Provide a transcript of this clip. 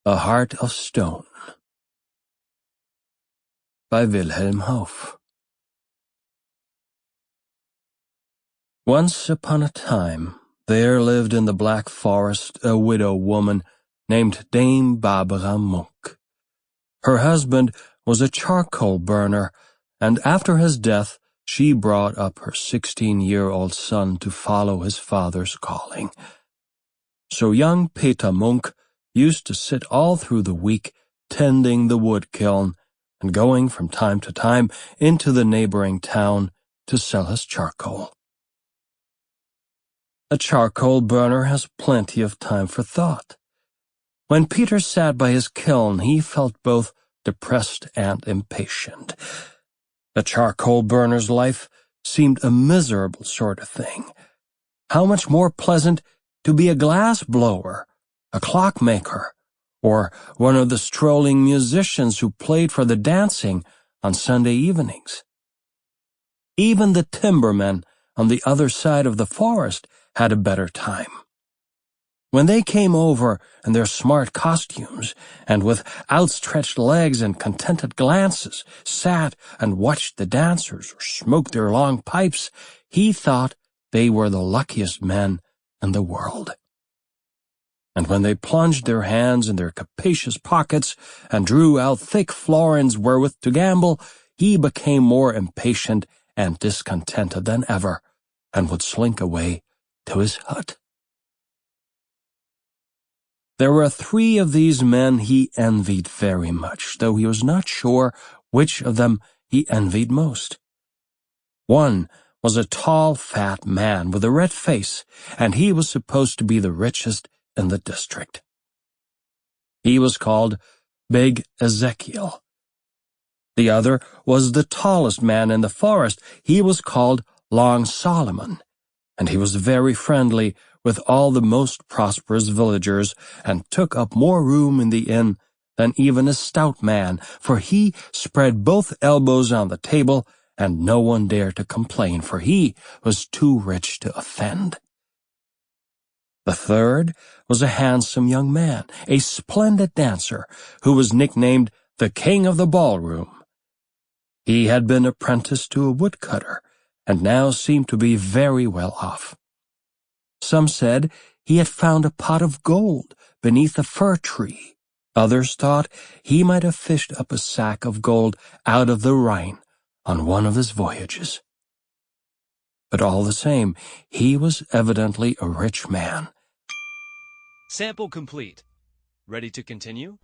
A Heart of Stone by Wilhelm Hauff. Once upon a time, there lived in the Black Forest a widow woman named Dame Barbara Monk. Her husband was a charcoal burner, and after his death she brought up her 16-year-old son to follow his father's calling. So young Peter Monk used to sit all through the week tending the wood kiln and going from time to time into the neighboring town to sell his charcoal. A charcoal burner has plenty of time for thought. When Peter sat by his kiln, he felt both depressed and impatient. The charcoal burner's life seemed a miserable sort of thing. How much more pleasant to be a glass blower, a clockmaker, or one of the strolling musicians who played for the dancing on Sunday evenings. Even the timbermen on the other side of the forest had a better time. When they came over in their smart costumes and with outstretched legs and contented glances sat and watched the dancers or smoked their long pipes, he thought they were the luckiest men in the world. And when they plunged their hands in their capacious pockets and drew out thick florins wherewith to gamble, he became more impatient and discontented than ever, and would slink away to his hut. There were 3 of these men he envied very much, though he was not sure which of them he envied most. One was a tall, fat man with a red face, and he was supposed to be the richest in the district. He was called Big Ezekiel. The other was the tallest man in the forest. He was called Long Solomon, and he was very friendly with all the most prosperous villagers and took up more room in the inn than even a stout man, for he spread both elbows on the table, and no one dared to complain, for he was too rich to offend. The third was a handsome young man, a splendid dancer, who was nicknamed the King of the Ballroom. He had been apprenticed to a woodcutter, and now seemed to be very well off. Some said he had found a pot of gold beneath a fir tree. Others thought he might have fished up a sack of gold out of the Rhine on one of his voyages. But all the same, he was evidently a rich man. Sample complete. Ready to continue?